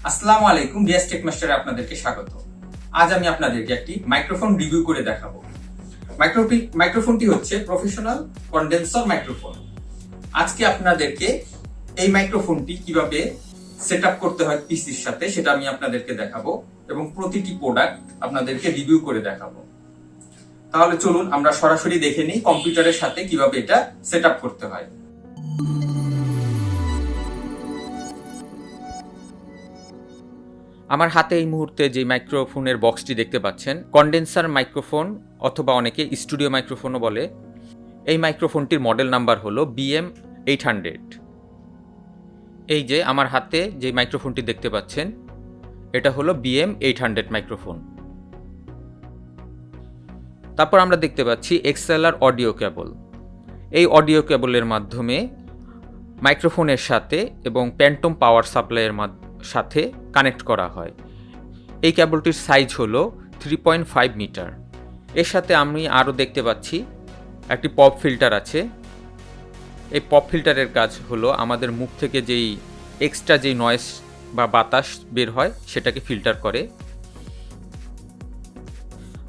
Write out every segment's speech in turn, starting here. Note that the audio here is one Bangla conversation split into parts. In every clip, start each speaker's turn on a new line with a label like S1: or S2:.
S1: আসসালামু আলাইকুম, রিয়াজ টেক মাস্টারে আপনাদেরকে স্বাগত। আজ আমি আপনাদেরকে একটি মাইক্রোফোন রিভিউ করে দেখাবো। মাইক্রোফোনটি হচ্ছে প্রফেশনাল কন্ডেন্সার মাইক্রোফোন। আজকে আপনাদেরকে এই মাইক্রোফোনটি কিভাবে সেটআপ করতে হয় পিসির সাথে সেটা আমি আপনাদেরকে দেখাবো এবং প্রতিটি প্রোডাক্ট আপনাদেরকে রিভিউ করে দেখাবো। তাহলে চলুন আমরা সরাসরি দেখে নিই কম্পিউটারের সাথে কিভাবে এটা সেটআপ করতে হয়। আমার হাতে এই মুহূর্তে যে মাইক্রোফোনের বক্সটি দেখতে পাচ্ছেন, কন্ডেন্সার মাইক্রোফোন অথবা অনেকে স্টুডিও মাইক্রোফোনও বলে। এই মাইক্রোফোনটির মডেল নাম্বার হলো BM800। এই যে আমার হাতে যে মাইক্রোফোনটি দেখতে পাচ্ছেন, এটা হলো BM800 মাইক্রোফোন। তারপর আমরা দেখতে পাচ্ছি XLR অডিও কেবল। এই অডিও কেবলের মাধ্যমে মাইক্রোফোনের সাথে এবং প্যান্টম পাওয়ার সাপ্লাইয়ের সাথে কানেক্ট করা হয়। এই কেবলটির সাইজ হলো 3.5 মিটার। এর সাথে আমি আরও দেখতে পাচ্ছি একটি পপ ফিল্টার আছে। এই পপ ফিল্টারের কাজ হলো আমাদের মুখ থেকে যেই এক্সট্রা যেই নয়েজ বা বাতাস বের হয় সেটাকে ফিল্টার করে।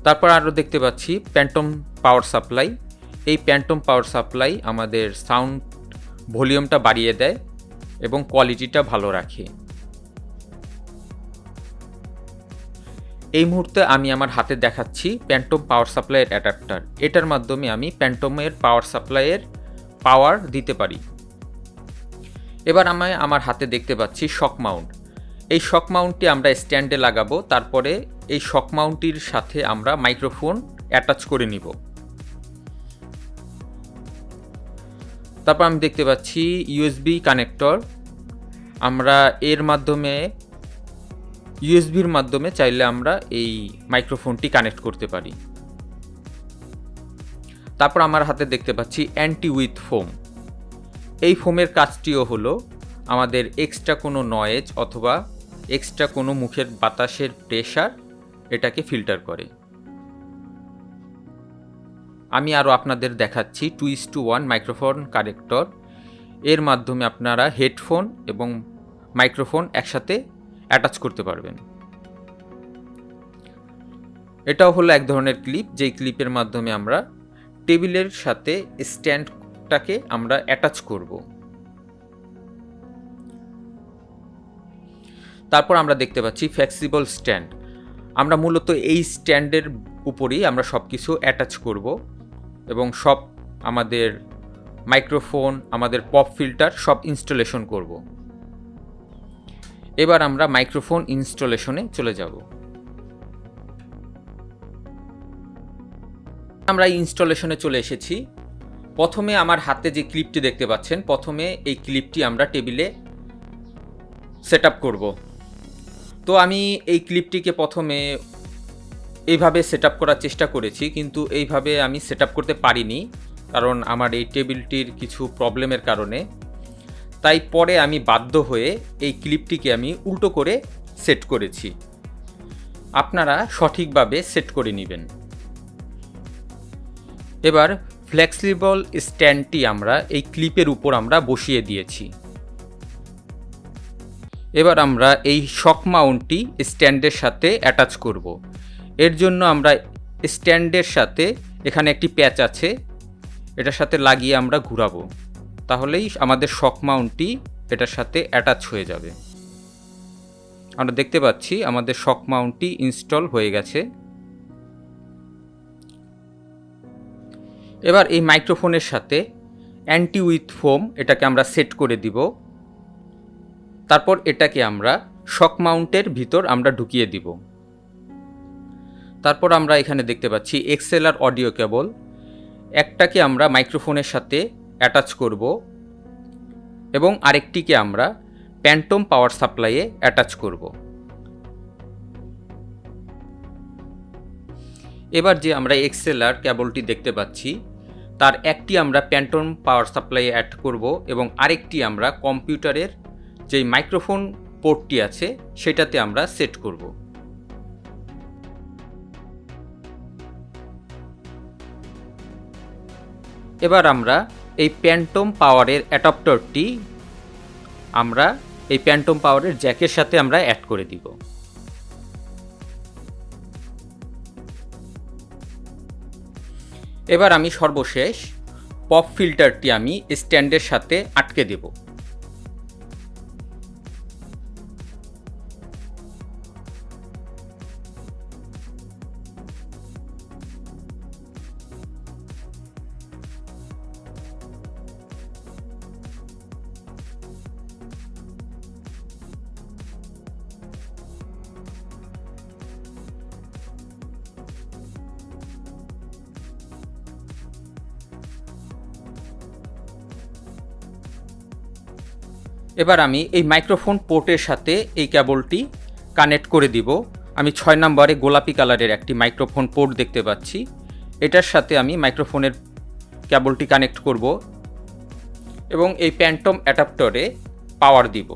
S1: তারপর আরও দেখতে পাচ্ছি প্যান্টম পাওয়ার সাপ্লাই। এই প্যান্টম পাওয়ার সাপ্লাই আমাদের সাউন্ড ভলিউমটা বাড়িয়ে দেয় এবং কোয়ালিটিটা ভালো রাখে। এই মুহূর্তে আমি আমার হাতে দেখাচ্ছি প্যান্টম পাওয়ার সাপ্লাইয়ের অ্যাডাপ্টার। এটার মাধ্যমে আমি প্যান্টমের পাওয়ার সাপ্লাইয়ের পাওয়ার দিতে পারি। এবার আমি আমার হাতে দেখতে পাচ্ছি শক মাউন্ট। এই শক মাউন্টটি আমরা স্ট্যান্ডে লাগাবো, তারপরে এই শক মাউন্টটির সাথে আমরা মাইক্রোফোন অ্যাটাচ করে নিব। তারপর আমি দেখতে পাচ্ছি USB কানেক্টর। আমরা এর মাধ্যমে ইউএসবির মাধ্যমে চাইলে আমরা এই মাইক্রোফোনটি কানেক্ট করতে পারি। তারপর আমার হাতে দেখতে পাচ্ছি অ্যান্টি উইথ ফোম। এই ফোমের কাজটিও হলো আমাদের এক্সট্রা কোনো নয়েজ অথবা এক্সট্রা কোনো মুখের বাতাসের প্রেশার এটাকে ফিল্টার করে। আমি আরও আপনাদের দেখাচ্ছি 2:1 মাইক্রোফোন কানেক্টর। এর মাধ্যমে আপনারা হেডফোন এবং মাইক্রোফোন একসাথে অ্যাটাচ করতে পারবেন। এটাও হলো এক ধরনের ক্লিপ, যেই ক্লিপের মাধ্যমে আমরা টেবিলের সাথে স্ট্যান্ডটাকে আমরা অ্যাটাচ করব। তারপর আমরা দেখতে পাচ্ছি ফ্লেক্সিবল স্ট্যান্ড। আমরা মূলত এই স্ট্যান্ডের উপরেই আমরা সব কিছু অ্যাটাচ করব এবং সব আমাদের মাইক্রোফোন, আমাদের পপ ফিল্টার সব ইনস্টলেশন করব। এবার আমরা মাইক্রোফোন ইনস্টলেশনে চলে যাব। আমরা ইনস্টলেশনে চলে এসেছি। প্রথমে আমার হাতে যে ক্লিপটি দেখতে পাচ্ছেন, প্রথমে এই ক্লিপটি আমরা টেবিলে সেট আপ করব। তো আমি এই ক্লিপটিকে প্রথমে এইভাবে সেট আপ করার চেষ্টা করেছি, কিন্তু এইভাবে আমি সেট আপ করতে পারিনি, কারণ আমার এই টেবিলটির কিছু প্রবলেমের কারণে। তাই পরে আমি বাধ্য হয়ে এই ক্লিপটিকে আমি উল্টো করে সেট করেছি। আপনারা সঠিকভাবে সেট করে নেবেন। এবার ফ্লেক্সিবল স্ট্যান্ডটি আমরা এই ক্লিপের উপর আমরা বসিয়ে দিয়েছি। এবার আমরা এই শক মাউন্টটি স্ট্যান্ডের সাথে অ্যাটাচ করব। এর জন্য আমরা স্ট্যান্ডের সাথে এখানে একটি প্যাচ আছে, এটার সাথে লাগিয়ে আমরা ঘুরাবো। তাহলেই আমাদের শক মাউন্টটি এটার সাথে অ্যাটাচ হয়ে যাবে। আমরা দেখতে পাচ্ছি আমাদের শক মাউন্টটি ইনস্টল হয়ে গেছে। এবার এই মাইক্রোফোনের সাথে অ্যান্টি উইথ ফোম এটাকে আমরা সেট করে দিব। তারপর এটাকে আমরা শক মাউন্টের ভিতর আমরা ঢুকিয়ে দিব। তারপর আমরা এখানে দেখতে পাচ্ছি XLR অডিও কেবল। একটাকে আমরা মাইক্রোফোনের সাথে অ্যাটাচ করব এবং আরেকটিকে আমরা প্যান্টম পাওয়ার সাপ্লাইয়ে অ্যাটাচ করব। এবার যে আমরা XLR কেবলটি দেখতে পাচ্ছি, তার একটি আমরা প্যান্টম পাওয়ার সাপ্লাইয়ে অ্যাড করব এবং আরেকটি আমরা কম্পিউটারের যে মাইক্রোফোন পোর্টটি আছে সেটাতে আমরা সেট করব। এবার আমরা এই প্যান্টম পাওয়ারের অ্যাডাপ্টারটি আমরা এই প্যান্টম পাওয়ারের জ্যাকের সাথে আমরা অ্যাড করে দিব। এবার আমি সর্বশেষ পপ ফিল্টারটি আমি স্ট্যান্ডের সাথে আটকে দেব। এবার আমি এই মাইক্রোফোন পোর্টের সাথে এই কেবলটি কানেক্ট করে দিব। আমি 6 নম্বরে গোলাপি কালারের একটি মাইক্রোফোন পোর্ট দেখতে পাচ্ছি, এটার সাথে আমি মাইক্রোফোনের কেবলটি কানেক্ট করব এবং এই প্যান্টম অ্যাডাপ্টরে পাওয়ার দিব।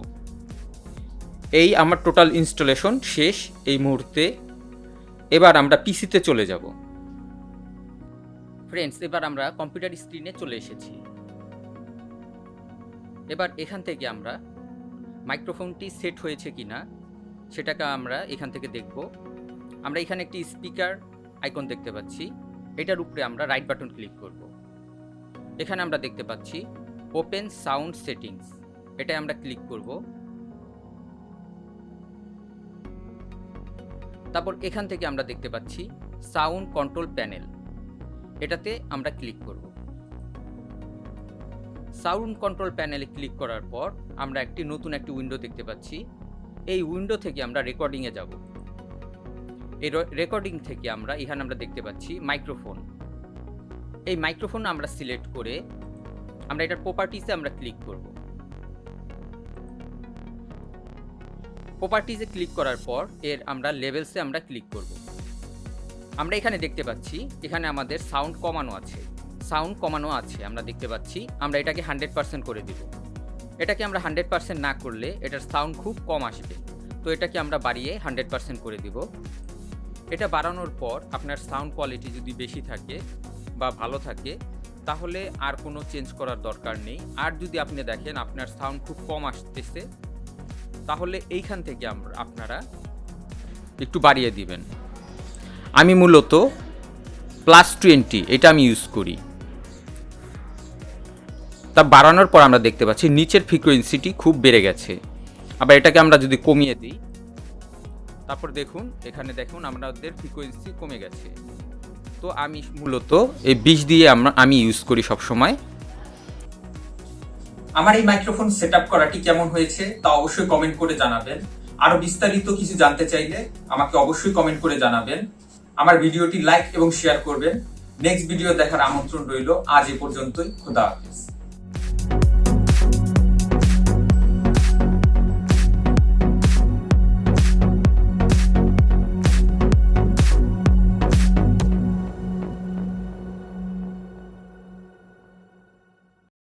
S1: এই আমার টোটাল ইনস্টলেশন শেষ এই মুহূর্তে। এবার আমরা পিসিতে চলে যাব। ফ্রেন্ডস, এবার আমরা কম্পিউটার স্ক্রিনে চলে এসেছি। এবার এখান থেকে আমরা মাইক্রোফোনটি সেট হয়েছে কিনা সেটাকে আমরা এখান থেকে দেখব। আমরা এখানে একটি স্পিকার আইকন দেখতে পাচ্ছি, এটার উপরে আমরা রাইট বাটন ক্লিক করব। এখানে আমরা দেখতে পাচ্ছি ওপেন সাউন্ড সেটিংস, এটাই আমরা ক্লিক করব। তারপর এখান থেকে আমরা দেখতে পাচ্ছি সাউন্ড কন্ট্রোল প্যানেল, এটাতে আমরা ক্লিক করব। সাউন্ড কন্ট্রোল প্যানেলে ক্লিক করার পর আমরা নতুন একটি উইন্ডো দেখতে পাচ্ছি। এই উইন্ডো থেকে আমরা রেকর্ডিংয়ে যাব। এই রেকর্ডিং থেকে এখানে আমরা দেখতে পাচ্ছি মাইক্রোফোন। এই মাইক্রোফোন আমরা সিলেক্ট করে আমরা এটার প্রপার্টিসে আমরা ক্লিক করব। প্রপার্টিসে ক্লিক করার পর আমরা লেভেলসে আমরা ক্লিক করব। আমরা এখানে দেখতে পাচ্ছি এখানে আমাদের সাউন্ড কমানো আছে, আমরা দেখতে পাচ্ছি। আমরা এটাকে 100% করে দিব। এটাকে আমরা 100% না করলে এটার সাউন্ড খুব কম আসবে, তো এটাকে আমরা বাড়িয়ে 100% করে দিব। এটা বাড়ানোর পর আপনার সাউন্ড কোয়ালিটি যদি বেশি থাকে বা ভালো থাকে তাহলে আর কোনো চেঞ্জ করার দরকার নেই। আর যদি আপনি দেখেন আপনার সাউন্ড খুব কম আসতেছে তাহলে এইখান থেকে আপনারা একটু বাড়িয়ে দিবেন। আমি মূলত +20 এটা আমি ইউজ করি। তা বাড়ানোর পর আমরা দেখতে পাচ্ছি নিচের ফ্রিকোয়েন্সিটি খুব বেড়ে গেছে। আবার এটাকে আমরা যদি কমিয়ে দিই, তারপর এখানে দেখুন আমাদের ফ্রিকোয়েন্সি কমে গেছে। তো আমি মূলত এই 20 দিয়ে আমি ইউজ করি সব সময়। আমার এই মাইক্রোফোন সেটআপ করাটি কেমন হয়েছে তা অবশ্যই কমেন্ট করে জানাবেন। আরো বিস্তারিত কিছু জানতে চাইলে আমাকে অবশ্যই কমেন্ট করে জানাবেন। আমার ভিডিওটি লাইক এবং শেয়ার করবেন। নেক্সট ভিডিও দেখার আমন্ত্রণ রইল। আজ এ পর্যন্তই। খোদা হাফেজ।